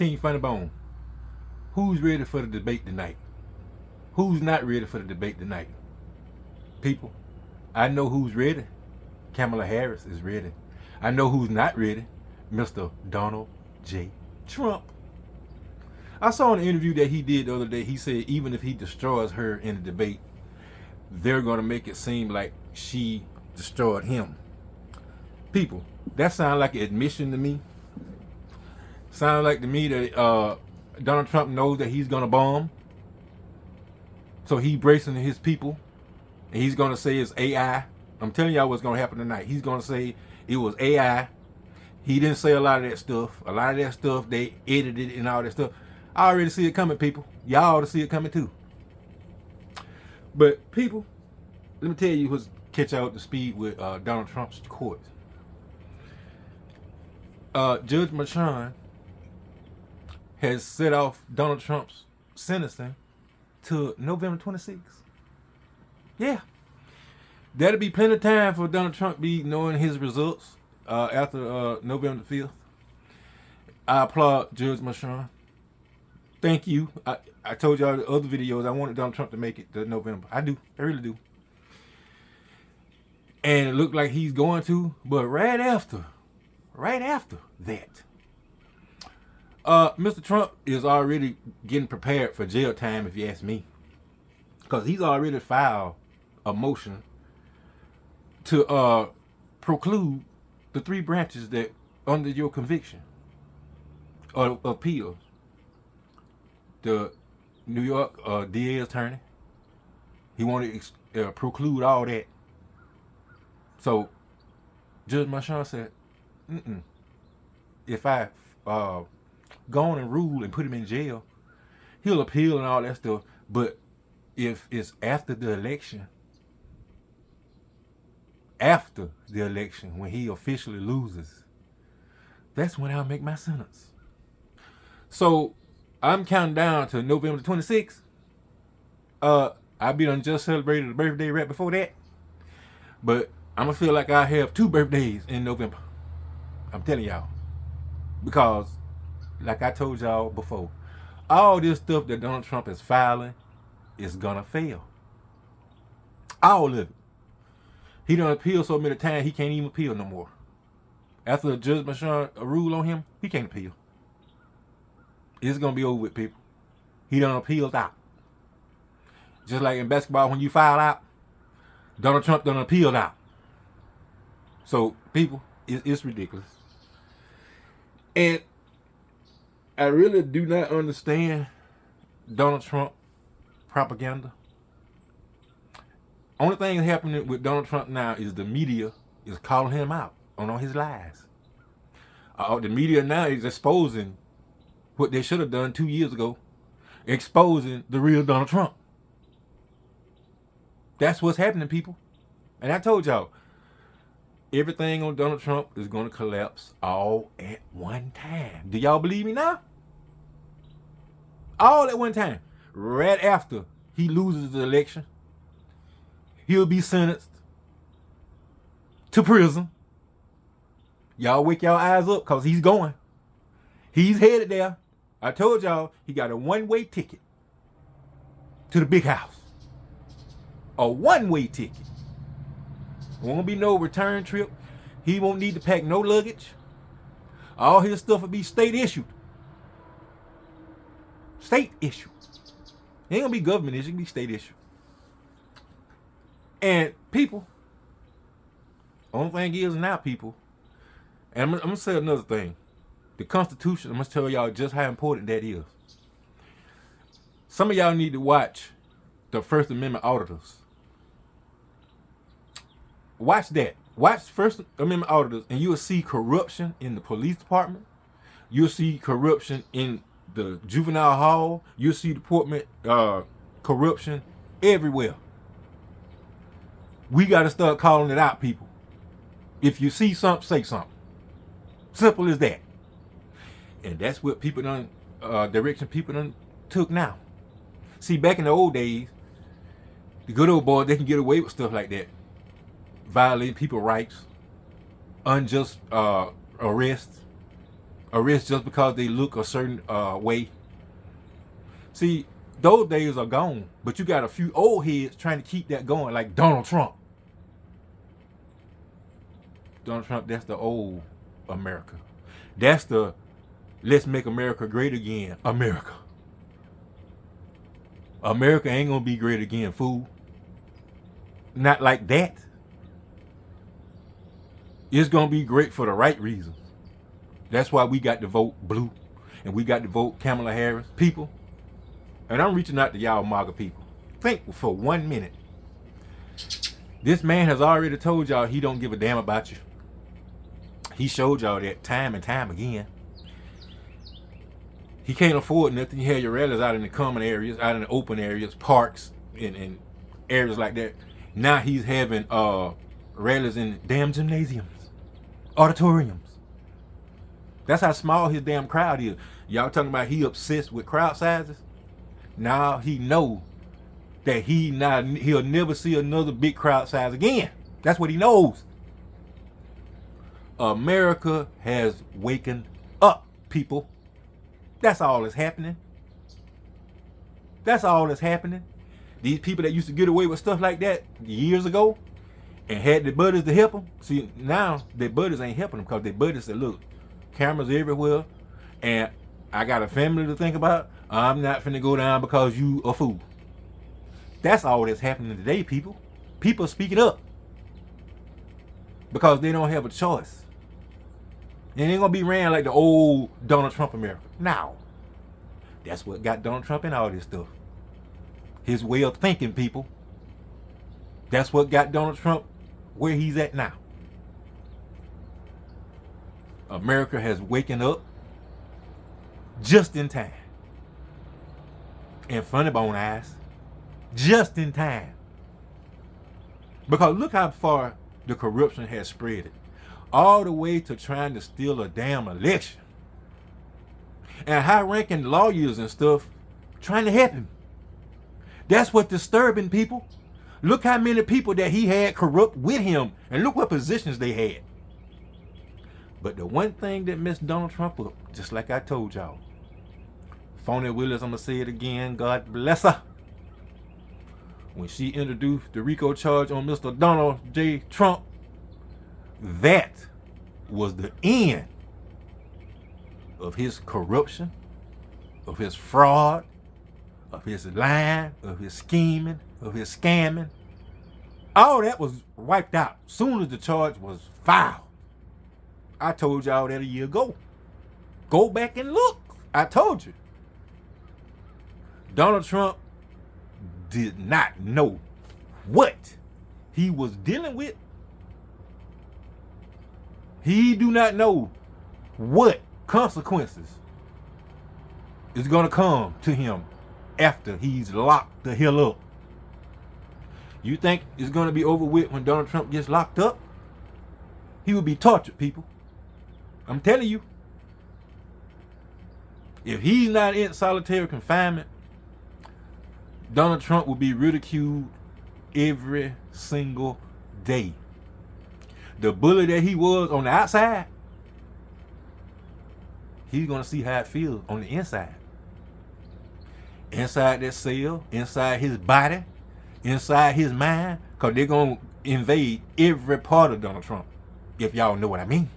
Team Funneybone, who's ready for the debate tonight? Who's not ready for the debate tonight? People, I know who's ready. Kamala Harris is ready. I know who's not ready. Mr. Donald J. Trump. I saw an interview that he did the other day. He said even if he destroys her in the debate, they're going to make it seem like she destroyed him. People, that sounds like an admission to me. Sounds like to me that Donald Trump knows that he's going to bomb. So he bracing his people. And he's going to say it's AI. I'm telling y'all what's going to happen tonight. He's going to say it was AI. He didn't say a lot of that stuff. A lot of that stuff, they edited and all that stuff. I already see it coming, people. Y'all ought to see it coming too. But people, let me tell you what's catch out to speed with Donald Trump's court. Judge Merchan has set off Donald Trump's sentencing to November 26th. Yeah. That'll be plenty of time for Donald Trump be knowing his results after November 5th. I applaud Judge Merchan. Thank you. I told y'all the other videos I wanted Donald Trump to make it to November. I do. I really do. And it looked like he's going to, but right after that, Mr. Trump is already getting prepared for jail time, if you ask me. Because he's already filed a motion to preclude the three branches that under your conviction or appeals. The New York DA attorney, he wanted to preclude all that. So Judge Merchan said, if I go on and rule and put him in jail, he'll appeal and all that stuff. But if it's after the election, when he officially loses, that's when I'll make my sentence. So I'm counting down to November 26th. I be done just celebrated a birthday right before that. But I'm going to feel like I have 2 birthdays in November. I'm telling y'all. Because, like I told y'all before, all this stuff that Donald Trump is filing is going to fail. All of it. He done appealed so many times, he can't even appeal no more. After Judge Merchan rule on him, he can't appeal. It's going to be over with, people. He done appealed out. Just like in basketball, when you foul out, Donald Trump done appealed out. So, people, it's ridiculous. And I really do not understand Donald Trump propaganda. Only thing that's happening with Donald Trump now is the media is calling him out on all his lies. The media now is exposing what they should have done 2 years ago, exposing the real Donald Trump. That's what's happening, people. And I told y'all, everything on Donald Trump is going to collapse all at one time. Do y'all believe me now? All at one time. Right after he loses the election, he'll be sentenced to prison. Y'all wake y'all eyes up because he's going. He's headed there. I told y'all he got a one-way ticket to the big house. A one-way ticket. Won't be no return trip. He won't need to pack no luggage. All his stuff will be state issued. State issued. It ain't gonna be government issued, it can be state issued. And people, only thing is now, people, and I'm gonna say another thing. The Constitution, I'm gonna tell y'all just how important that is. Some of y'all need to watch the First Amendment auditors. Watch that. Watch First Amendment auditors, and you'll see corruption in the police department. You'll see corruption in the juvenile hall. You'll see department corruption everywhere. We got to start calling it out, people. If you see something, say something. Simple as that. And that's what people done, direction people done took now. See, back in the old days, the good old boys, they can get away with stuff like that. Violating people's rights, unjust arrests, arrest just because they look a certain way. See, those days are gone, but you got a few old heads trying to keep that going, like Donald Trump. Donald Trump, that's the old America. That's the let's make America great again, America. America ain't gonna be great again, fool. Not like that. It's gonna be great for the right reasons. That's why we got to vote blue and we got to vote Kamala Harris. People, and I'm reaching out to y'all MAGA people. Think for 1 minute. This man has already told y'all he don't give a damn about you. He showed y'all that time and time again. He can't afford nothing. He had your rallies out in the common areas, out in the open areas, parks, and areas like that. Now he's having rallies in damn gymnasiums, auditoriums. That's how small his damn crowd is. Y'all talking about he obsessed with crowd sizes? Now he know that he'll never see another big crowd size again. That's what he knows. America has waken up, people. That's all that's happening. That's all that's happening. These people that used to get away with stuff like that years ago and had their buddies to help them. See, now their buddies ain't helping them because their buddies said, look, cameras everywhere and I got a family to think about. I'm not finna go down because you a fool. That's all that's happening today, people. People speaking up because they don't have a choice. It ain't gonna be ran like the old Donald Trump America. Now, that's what got Donald Trump in all this stuff. His way of thinking, people. That's what got Donald Trump where he's at now. America has waken up just in time. And funneybone eyes, just in time. Because look how far the corruption has spread it. All the way to trying to steal a damn election. And high-ranking lawyers and stuff trying to help him. That's what's disturbing, people. Look how many people that he had corrupt with him. And look what positions they had. But the one thing that messed Donald Trump up, just like I told y'all. Phony Willis, I'm going to say it again. God bless her. When she introduced the RICO charge on Mr. Donald J. Trump, that was the end of his corruption, of his fraud, of his lying, of his scheming, of his scamming. All that was wiped out soon as the charge was filed. I told y'all that a year ago. Go back and look. I told you. Donald Trump did not know what he was dealing with. He do not know what consequences is going to come to him after he's locked the hell up. You think it's going to be over with when Donald Trump gets locked up? He will be tortured, people. I'm telling you. If he's not in solitary confinement, Donald Trump will be ridiculed every single day. The bully that he was on the outside, he's going to see how it feels on the inside. Inside that cell, inside his body, inside his mind, because they're going to invade every part of Donald Trump, if y'all know what I mean.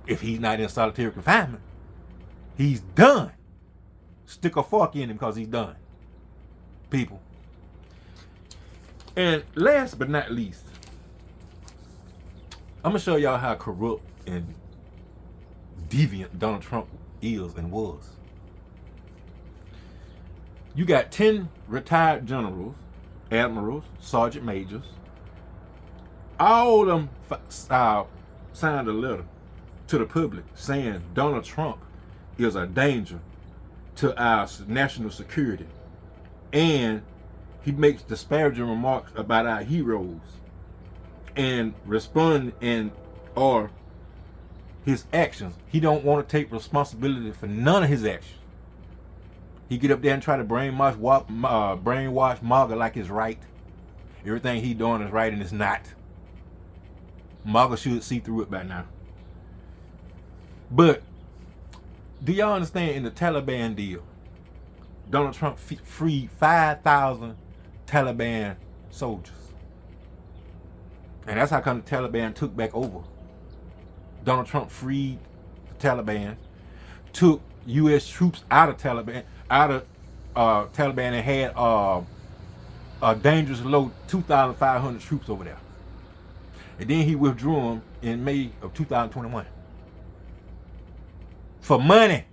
If he's not in solitary confinement, he's done. Stick a fork in him because he's done. People. And last but not least, I'm going to show y'all how corrupt and deviant Donald Trump is and was. You got 10 retired generals, admirals, sergeant majors. All of them signed a letter to the public saying Donald Trump is a danger to our national security. And he makes disparaging remarks about our heroes. And respond or his actions. He don't want to take responsibility for none of his actions. He get up there and try to brainwash MAGA like it's right. Everything he doing is right and it's not. MAGA should see through it by now. But do y'all understand, in the Taliban deal, Donald Trump freed 5,000 Taliban soldiers. And that's how come the Taliban took back over. Donald Trump freed the Taliban, took U.S. troops out of Taliban, and had a dangerous low 2,500 troops over there. And then he withdrew them in May of 2021 for money.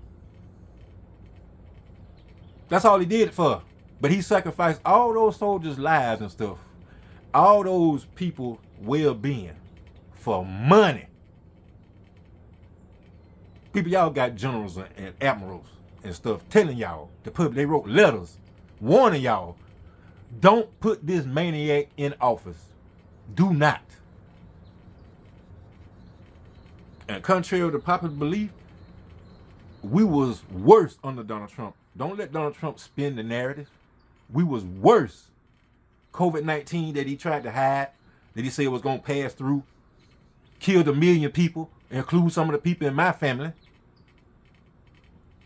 That's all he did it for. But he sacrificed all those soldiers' lives and stuff, all those people' well-being, for money. People, y'all got generals and admirals and stuff telling y'all, the public, they wrote letters warning y'all, don't put this maniac in office. Do not. And contrary to popular belief, we was worse under Donald Trump. Don't let Donald Trump spin the narrative. We was worse. COVID-19 that he tried to hide, that he said was going to pass through, killed 1 million people, include some of the people in my family,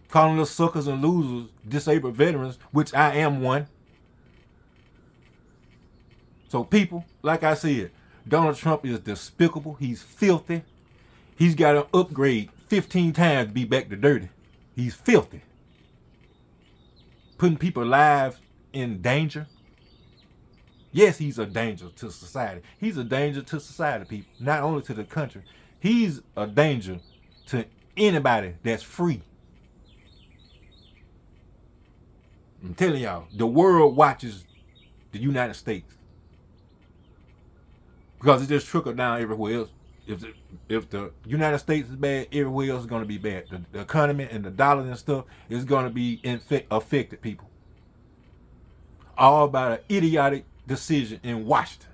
calling us suckers and losers, disabled veterans, which I am one. So people, like I said, Donald Trump is despicable. He's filthy. He's got to upgrade 15 times to be back to dirty. He's filthy. Putting people's lives in danger. Yes, he's a danger to society. He's a danger to society, people. Not only to the country. He's a danger to anybody that's free. I'm telling y'all, the world watches the United States. Because it just trickled down everywhere else. If the United States is bad, everywhere else is going to be bad. The economy and the dollars and stuff is going to be affected, people. All by an idiotic decision in Washington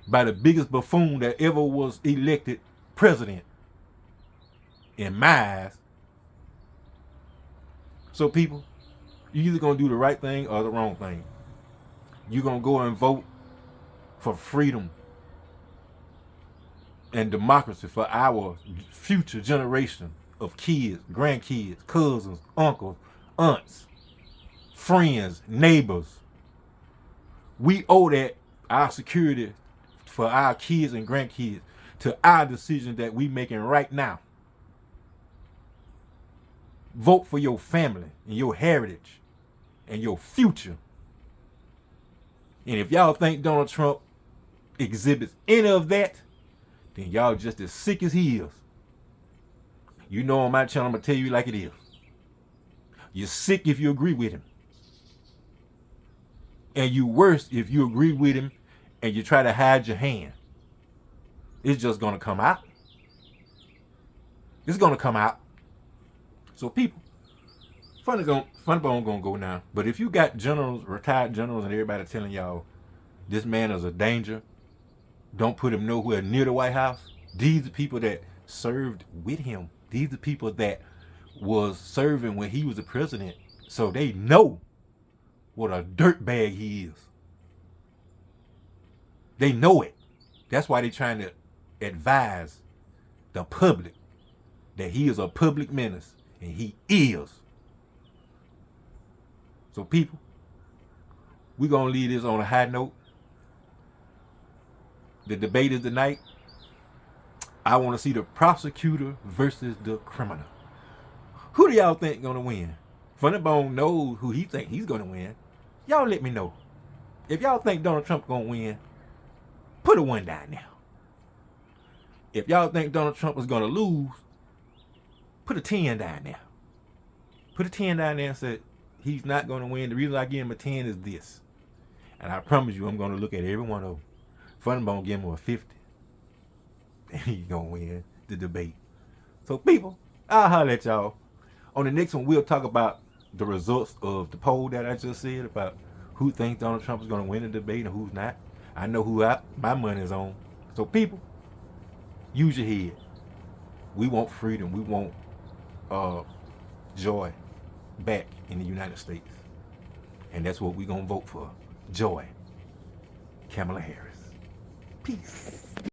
by the biggest buffoon that ever was elected president in my eyes. So people, you either going to do the right thing or the wrong thing. You're going to go and vote for freedom and democracy for our future generation of kids, grandkids, cousins, uncles, aunts, friends, neighbors. We owe that, our security for our kids and grandkids, to our decision that we making right now. Vote for your family and your heritage and your future. And if y'all think Donald Trump exhibits any of that, then y'all just as sick as he is. You know, on my channel, I'm going to tell you like it is. You're sick if you agree with him. And you worse if you agree with him and you try to hide your hand. It's just going to come out. It's going to come out. So people, funneybone going to go now. But if you got generals, retired generals, and everybody telling y'all this man is a danger, don't put him nowhere near the White House. These are people that served with him. These are people that was serving when he was the president. So they know what a dirtbag he is. They know it. That's why they're trying to advise the public that he is a public menace. And he is. So people, we're going to leave this on a high note. The debate is tonight. I want to see the prosecutor versus the criminal. Who do y'all think going to win? Funneybone knows who he think he's going to win. Y'all let me know. If y'all think Donald Trump going to win, put a 1 down now. If y'all think Donald Trump is going to lose, put a 10 down there. Put a 10 down there and say he's not going to win. The reason I give him a 10 is this. And I promise you, I'm going to look at every one of them. Funneybone give him a 50. And he's going to win the debate. So people, I'll holler at y'all. On the next one, we'll talk about the results of the poll that I just said about who thinks Donald Trump is going to win the debate and who's not. I know who my money is on. So people, use your head. We want freedom. We want joy back in the United States. And that's what we're going to vote for. Joy. Kamala Harris. Peace.